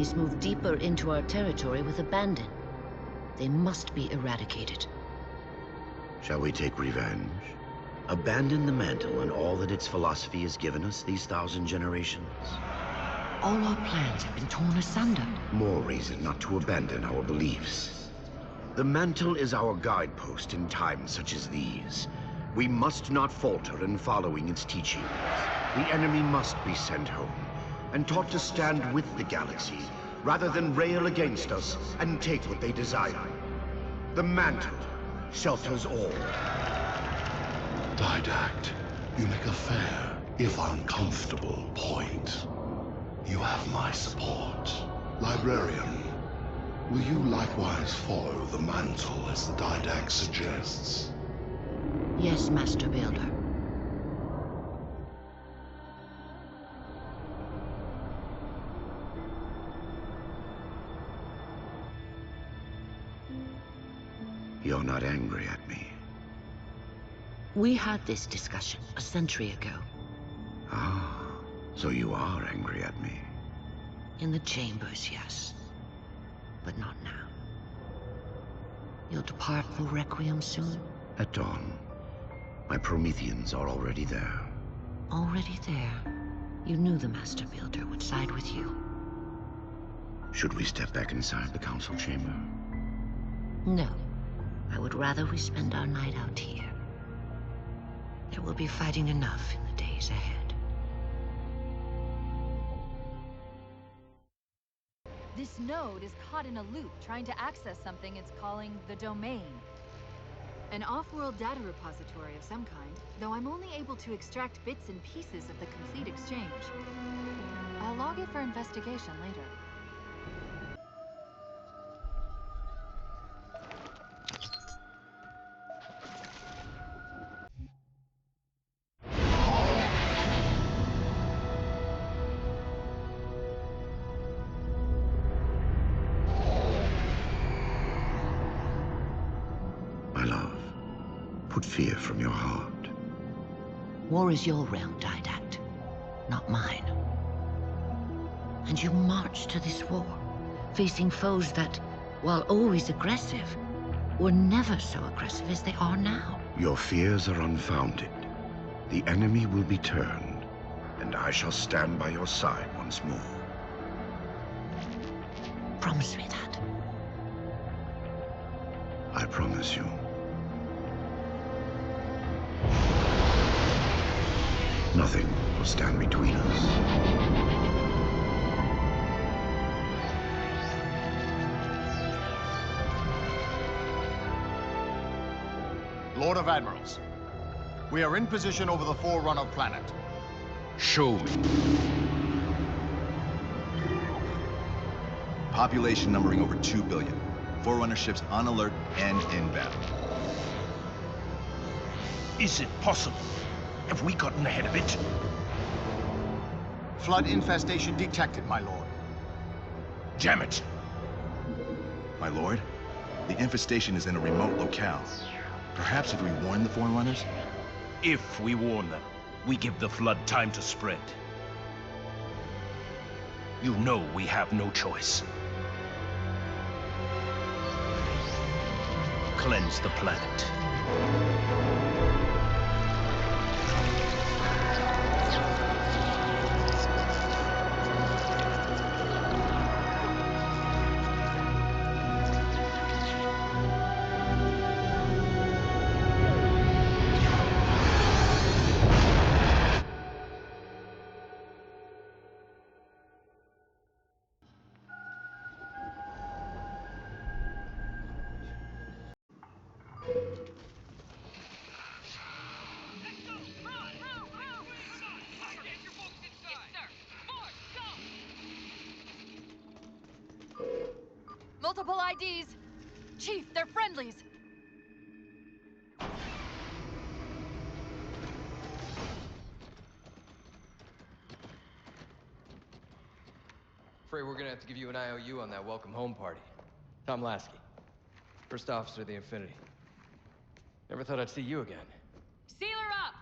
enemies move deeper into our territory with abandon. They must be eradicated. Shall we take revenge? Abandon the mantle and all that its philosophy has given us these 1,000 generations? All our plans have been torn asunder. More reason not to abandon our beliefs. The mantle is our guidepost in times such as these. We must not falter in following its teachings. The enemy must be sent home and taught to stand with the galaxy rather than rail against us and take what they desire. The mantle shelters all. Didact, you make a fair, if uncomfortable, point. You have my support. Librarian, will you likewise follow the mantle as the Didact suggests? Yes, Master Builder. You're not angry at me. We had this discussion a century ago. Ah, so you are angry at me. In the chambers, yes. But not now. You'll depart for Requiem soon? At dawn. My Prometheans are already there. Already there. You knew the Master Builder would side with you. Should we step back inside the council chamber? No. I would rather we spend our night out here. There will be fighting enough in the days ahead. This node is caught in a loop trying to access something it's calling the domain. An off-world data repository of some kind, though I'm only able to extract bits and pieces of the complete exchange. I'll log it for investigation later. My love, put fear from your heart. War is your realm, Didact, not mine. And you march to this war, facing foes that, while always aggressive, were never so aggressive as they are now. Your fears are unfounded. The enemy will be turned, and I shall stand by your side once more. Promise me that. I promise you. Nothing will stand between us. Lord of Admirals, we are in position over the Forerunner planet. Show me. Population numbering over 2 billion. Forerunner ships on alert and in battle. Is it possible? Have we gotten ahead of it? Flood infestation detected, my lord. Damn it! My lord, the infestation is in a remote locale. Perhaps if we warn the Forerunners? If we warn them, we give the flood time to spread. You know we have no choice. Cleanse the planet. Multiple IDs! Chief, they're friendlies! Afraid we're gonna have to give you an IOU on that welcome home party. Tom Lasky, First Officer of the Infinity. Never thought I'd see you again. Seal her up!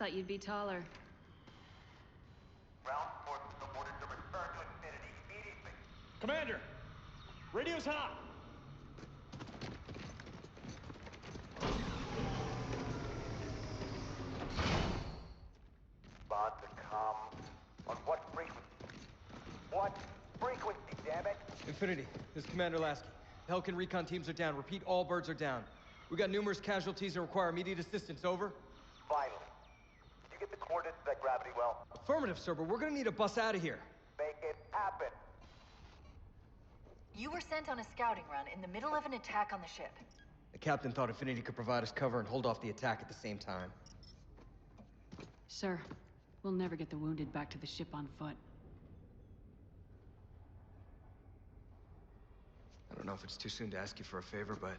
thought you'd be taller. Ground forces ordered to return to Infinity immediately. Commander! Radio's hot! Respond to comm. On what frequency? What frequency, damn it? Infinity, this is Commander Lasky. The Helkin recon teams are down. Repeat, all birds are down. We got numerous casualties and require immediate assistance. Over. Finally. Did you get the coordinates of that gravity well? Affirmative, sir, but we're gonna need a bus out of here. Make it happen. You were sent on a scouting run in the middle of an attack on the ship. The captain thought Infinity could provide us cover and hold off the attack at the same time. Sir, we'll never get the wounded back to the ship on foot. I don't know if it's too soon to ask you for a favor, but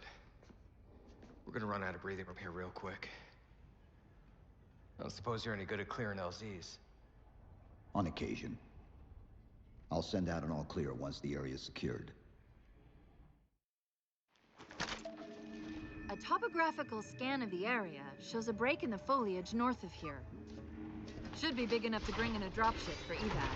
we're gonna run out of breathing room here real quick. I don't suppose you're any good at clearing LZs. On occasion. I'll send out an all-clear once the area is secured. A topographical scan of the area shows a break in the foliage north of here. Should be big enough to bring in a dropship for evac.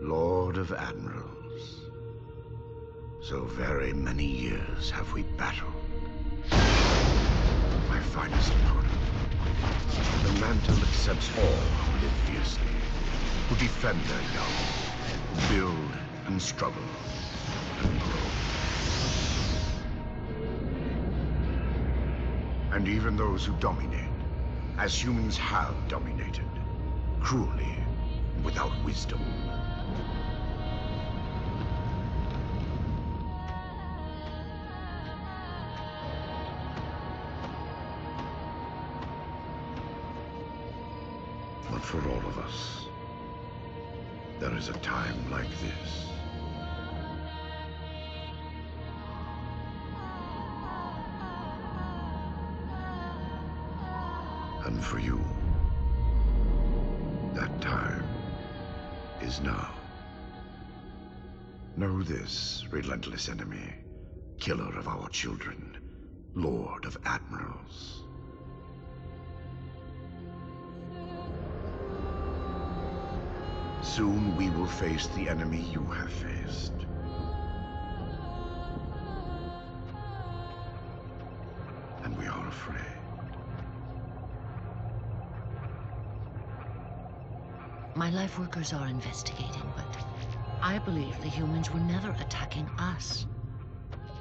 Lord of Admirals, so very many years have we battled. My finest opponent. The mantle accepts all who live fiercely, who defend their young, who build and struggle and grow. And even those who dominate, as humans have dominated, cruelly, without wisdom. But for all of us, there is a time like this. And for you, that time is now. Know this, relentless enemy, killer of our children, Lord of Admirals. Soon we will face the enemy you have faced. And we are afraid. My life workers are investigating, but I believe the humans were never attacking us.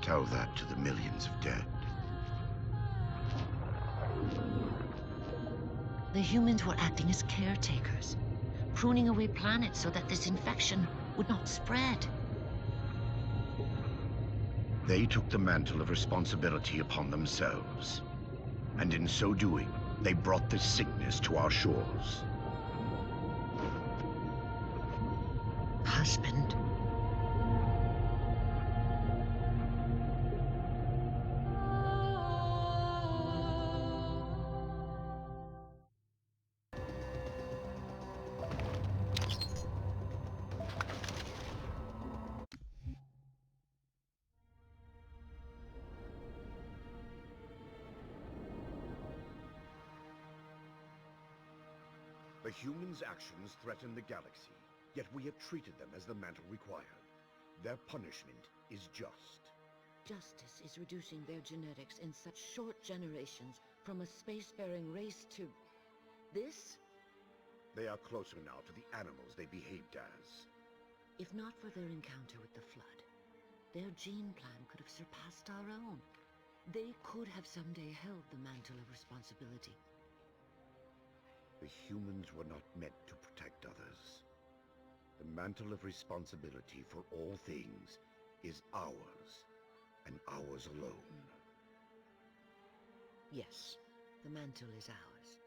Tell that to the millions of dead. The humans were acting as caretakers, pruning away planets so that this infection would not spread. They took the mantle of responsibility upon themselves. And in so doing, they brought this sickness to our shores. Husband. The humans' actions threaten the galaxy, yet we have treated them as the mantle required. Their punishment is just. Justice is reducing their genetics in such short generations from a spacefaring race to this? They are closer now to the animals they behaved as. If not for their encounter with the Flood, their gene plan could have surpassed our own. They could have someday held the mantle of responsibility. The humans were not meant to protect others. The mantle of responsibility for all things is ours, and ours alone. Yes, the mantle is ours.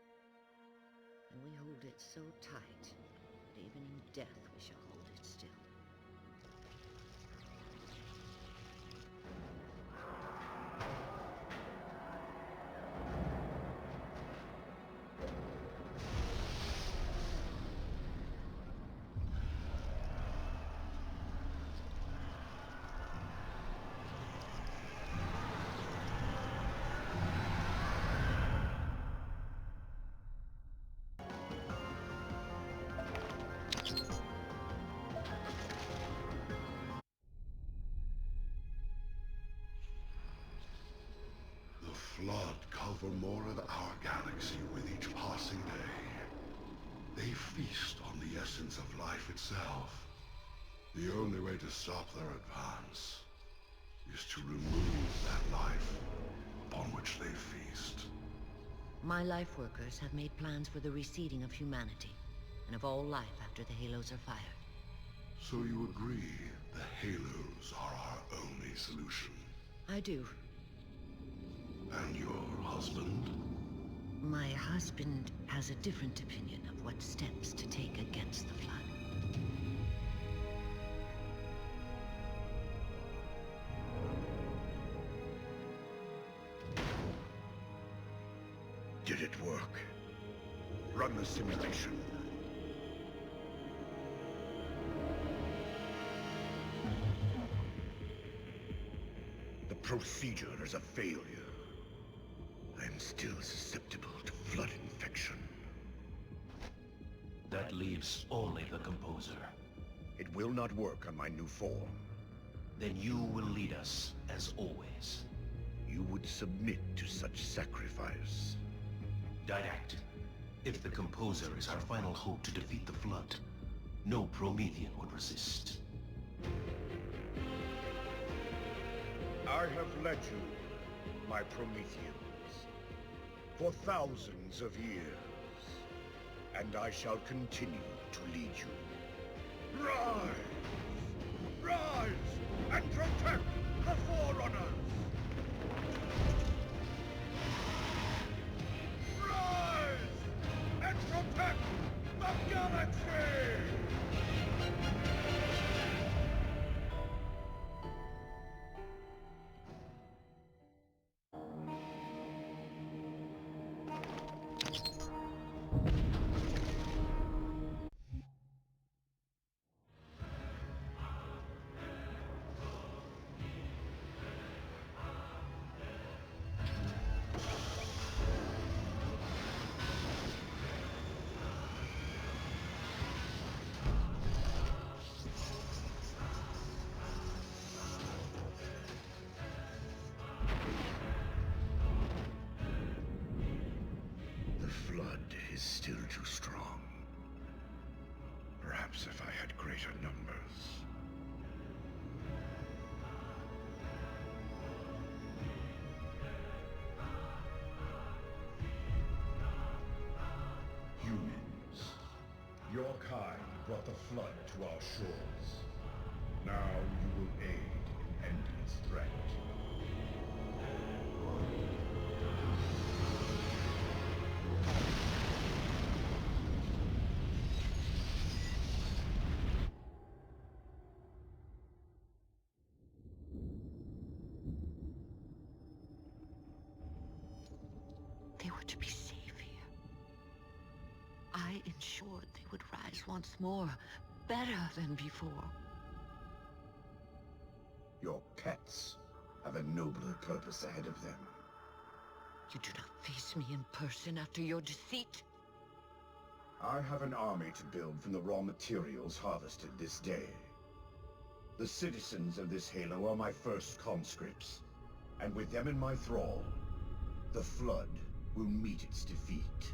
And we hold it so tight that even in death we shall hold it still. Flood cover more of our galaxy with each passing day. They feast on the essence of life itself. The only way to stop their advance is to remove that life upon which they feast. My life workers have made plans for the reseeding of humanity, and of all life after the Halos are fired. So you agree the Halos are our only solution? I do. And your husband? My husband has a different opinion of what steps to take against the Flood. Did it work? Run the simulation. The procedure is a failure. I am still susceptible to Flood infection. That leaves only the Composer. It will not work on my new form. Then you will lead us, as always. You would submit to such sacrifice. Didact, if the Composer is our final hope to defeat the Flood, no Promethean would resist. I have led you, my Prometheans, for thousands of years, and I shall continue to lead you. Rise! Rise and protect the Forerunners! Rise and protect the galaxy! The Flood is still too strong. Perhaps if I had greater numbers. Humans, your kind brought the Flood to our shores. Now you will aid in ending its threat. They were to be safe here. I ensured they would rise once more, better than before. Your pets have a nobler purpose ahead of them. You do not face me in person after your deceit. I have an army to build from the raw materials harvested this day. The citizens of this Halo are my first conscripts, and with them in my thrall, the Flood will meet its defeat.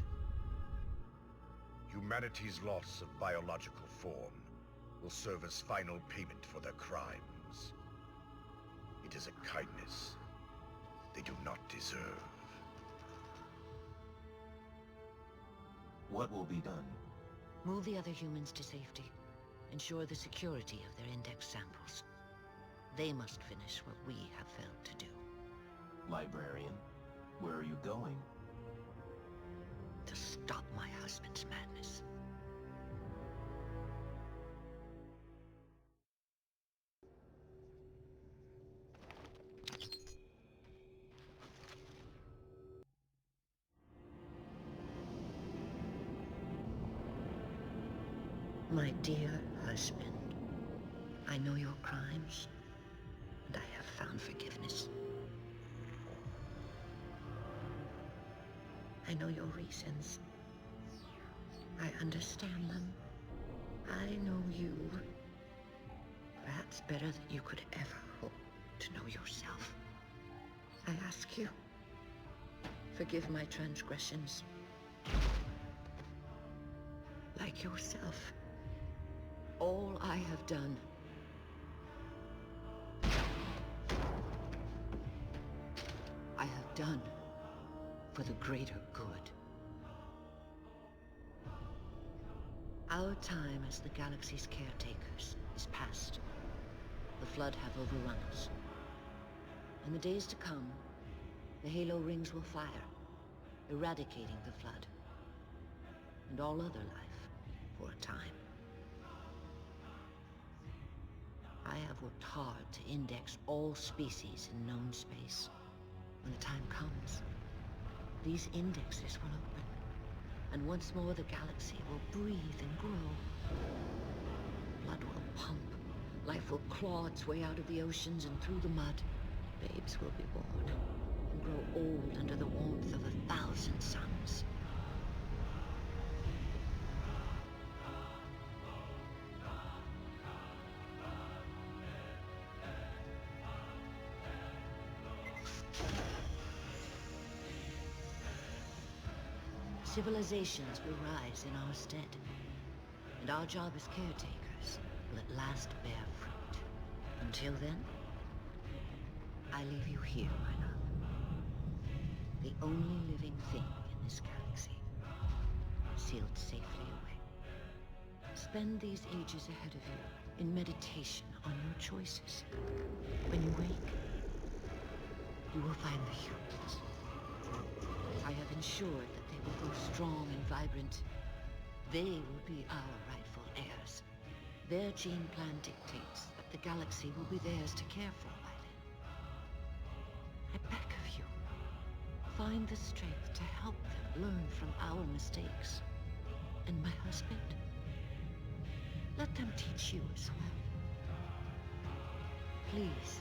Humanity's loss of biological form will serve as final payment for their crimes. It is a kindness they do not deserve. What will be done? Move the other humans to safety. Ensure the security of their index samples. They must finish what we have failed to do. Librarian, where are you going? To stop my husband's madness. My dear husband, I know your crimes, and I have found forgiveness. I know your reasons. I understand them. I know you. Perhaps better than you could ever hope to know yourself. I ask you, Forgive my transgressions. Like yourself, all I have done. I have done for the greater good. Our time as the galaxy's caretakers is past. The Flood have overrun us. In the days to come, the Halo rings will fire, eradicating the Flood and all other life for a time. I have worked hard to index all species in known space. When the time comes, these indexes will open, and once more the galaxy will breathe and grow. Blood will pump, life will claw its way out of the oceans and through the mud. Babes will be born and grow old under the warmth of 1,000 suns. Civilizations will rise in our stead, and our job as caretakers will at last bear fruit. Until then, I leave you here, my love. The only living thing in this galaxy, sealed safely away. Spend these ages ahead of you in meditation on your choices. When you wake, you will find the humans. I have ensured that they will grow strong and vibrant. They will be our rightful heirs. Their gene plan dictates that the galaxy will be theirs to care for by then. I beg of you, find the strength to help them learn from our mistakes. And my husband, let them teach you as well. Please,